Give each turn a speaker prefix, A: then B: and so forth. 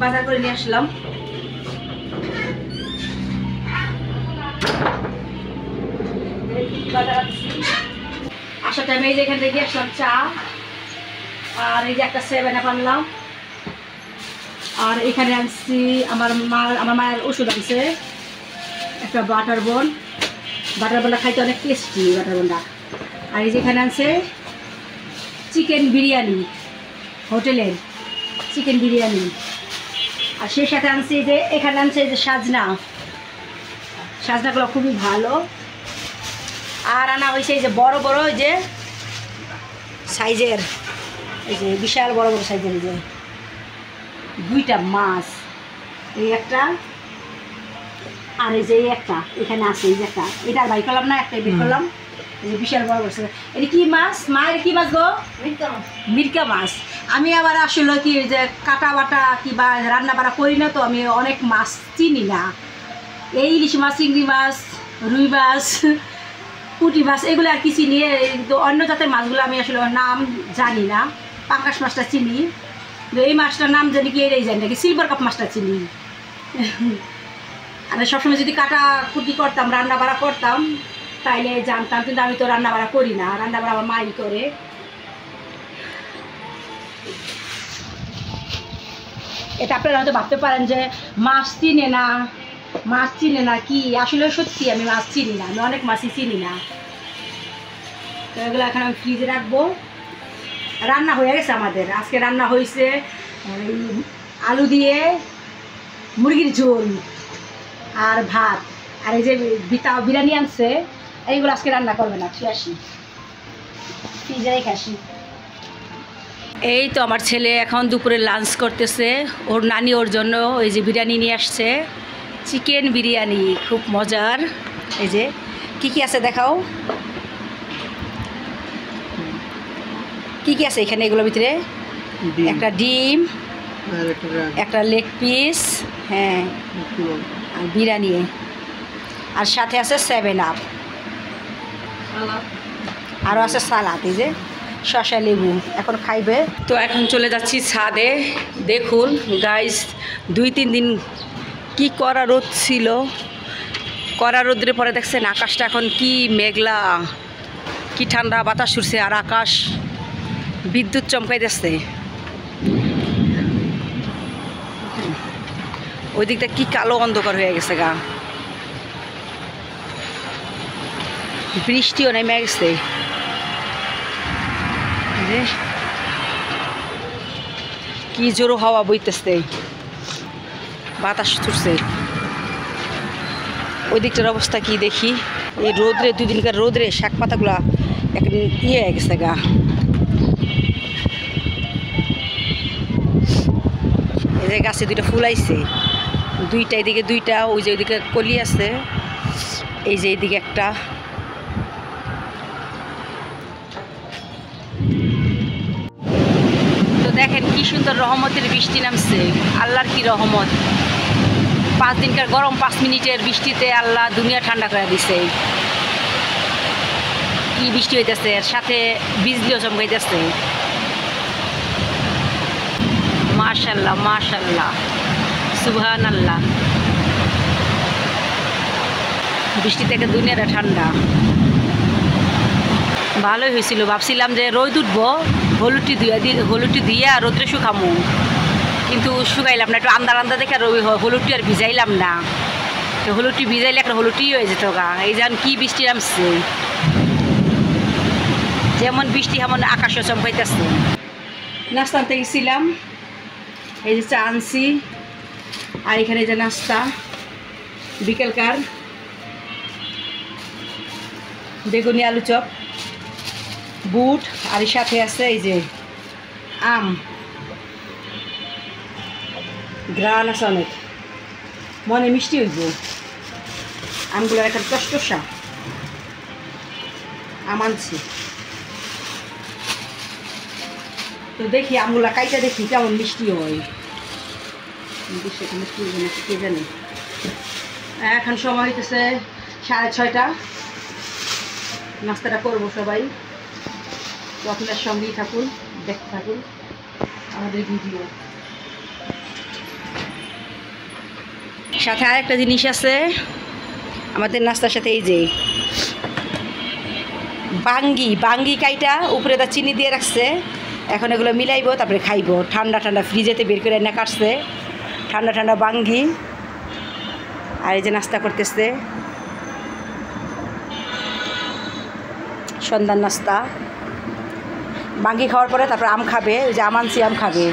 A: বাজার করে নিয়ে আসলাম। আসার টাইমে এই যে এখান থেকে আসলাম চা, আর এই যে একটা 7 আনলাম, আর এখানে আনছি আমার মায়ের ওষুধ আনছে একটা বাটার বনটা খাইতে অনেক টেস্টি বাটার বনটা। আর এই যে এখানে আনছে চিকেন বিরিয়ানি, হোটেলের চিকেন বিরিয়ানি। আর সেই সাথে আনছি যে এখানে আনছে যে সাজনাগুলো খুবই ভালো। আর আনা হয়েছে এই যে বড় বড় এই যে সাইজের, এই যে বিশাল বড় বড় সাইজের এই যে 2টা মাছ, এই একটা আর এই যে একটা এখানে আছে, এই যে একটা এটা আর বাই করলাম না, একটাই বের করলাম। এই যে বিশাল বড় বড়, এটা কি মাছ? মায়ের কি মাছ গো? মিরকা মাছ। আমি আবার আসলে কি যে কাটা বাটা কি বা রান্না বাড়া করি না, তো আমি অনেক মাছ চিনি না। এই ইলিশ মাছ, চিংড়ি মাছ, রুই মাছ, পুঁটি মাছ এগুলো আর কি চিনি, তো অন্য জাতের মাছগুলো আমি আসলে নাম জানি না। পাঙ্গাস মাছটা চিনি, এই মাছটার নাম জানি কি এটাই জানি নাকি, সিলভার কাপ মাছটা চিনি। আর সবসময় যদি কাটা কুটি করতাম, রান্না বাড়া করতাম তাইলে জানতাম, কিন্তু আমি তো রান্না বাড়া করি না, রান্না বাড়া আমার মাই করে। এটা আপনারা হয়তো ভাবতে পারেন যে মাছ চিনে না কি, আসলে সত্যি আমি মাছ চিনি না, আমি অনেক মাছই চিনি না। তো এগুলো এখন আমি ফ্রিজে রাখবো। রান্না হয়ে গেছে আমাদের, আজকে রান্না হয়েছে আলু দিয়ে মুরগির ঝোল আর ভাত, আর এই যে বিরিয়ানি আনছে, এইগুলো আজকে রান্না করবে না, আসি ফ্রিজে রেখে আসি। এই তো আমার ছেলে এখন দুপুরে লাঞ্চ করতেছে, ওর নানি ওর জন্য এই যে বিরিয়ানি নিয়ে আসছে, চিকেন বিরিয়ানি খুব মজার। এই যে কি আছে দেখাও, কি আছে এখানে, এগুলোর ভিতরে একটা ডিম, একটা লেগ পিস, হ্যাঁ, আর বিরিয়ানি, আর সাথে আছে 7 আপ, আরও আছে সালাদ, এই যে শসা লেবু। এখন খাইবে। তো এখন চলে যাচ্ছি ছাদে। দেখুন গাইস, 2-3 দিন কি করা রোদ ছিল, করা রোদ্রে পরে দেখছেন আকাশটা এখন কি মেঘলা, কি ঠান্ডা বাতাস ছুটছে, আর আকাশ বিদ্যুৎ চমকাই দিচ্ছে। ওই দিকটা কি কালো অন্ধকার হয়ে গেছে গা, বৃষ্টিও নেমে গেছে, কি জোরো হাওয়া বইতেছে, বাতাস ছুটছে। ওই দিকটার অবস্থা কি দেখি, এই রোদ্রে 2 দিনকার রোদ্রে শাক পাতাগুলা একদিন হয়ে গেছে গা। এই যে গাছে 2টা ফুল আইছে, 2টা এদিকে 2টা, ওই যে ওইদিকে কলি আছে, এই যে এইদিকে একটা। তো দেখেন কি সুন্দর রহমতের বৃষ্টি নামছে, আল্লাহর কি রহমত। 5 দিনকার গরম 5 মিনিটের বৃষ্টিতে আল্লাহ দুনিয়া ঠান্ডা করে দিছে। কি বৃষ্টি হইতেছে, এর সাথে বিজলিও চমকাইতেছে। মাশাআল্লাহ মাশাআল্লাহ, সুবহানাল্লাহ। বৃষ্টি থেকে দুনিয়াটা ঠান্ডা, ভালোই হয়েছিল। ভাবছিলাম যে রোদ উঠবো, হলুদটি দিয়ে রোদ্রে শুকামো, কিন্তু শুকাইলাম না, একটু আন্দা দেখে হলুদটি আর ভিজাইলাম না। তো হলুদটি ভিজাইলে একটা হলুদটি হয়ে যেত গা। এই যেন কি বৃষ্টি নামছে, যেমন বৃষ্টি এমন আকাশও চমকাইতেছে। নাস্তা আনতে গেছিলাম, এই যে চা আনছি, আর এখানে যে নাস্তা বিকেলকার বেগুনি আলু চপ, বুট, আর এর সাথে আছে এই যে আম, গ্রান আছে অনেক, মনে মিষ্টি হইব। আমগুলোর একটা টসটসা আম আনছি। তো দেখি আমগুলা কাইটা দেখি কেমন মিষ্টি হয়, সেখানে কে জানে। এখন সময় হইতেছে 6:30। নাস্তাটা করবো সবাই, তো আপনার সঙ্গেই থাকুন, দেখতে থাকুন আমাদের ভিডিও। সাথে আরেকটা জিনিস আছে আমাদের নাস্তার সাথে, এই যে বাঙ্গি কাইটা উপরে তার চিনি দিয়ে রাখছে। এখন এগুলো মিলাইবো, তারপরে খাইবো। ঠান্ডা ঠান্ডা ফ্রিজেতে বের করে এনে কাটছে, ঠান্ডা ঠান্ডা বাঙ্গি। আর এই যে নাস্তা করতেছে, সন্ধ্যার নাস্তা। বাঙ্গি খাওয়ার পরে তারপরে আম খাবে, ওই যে আম আনছি, আম খাবে।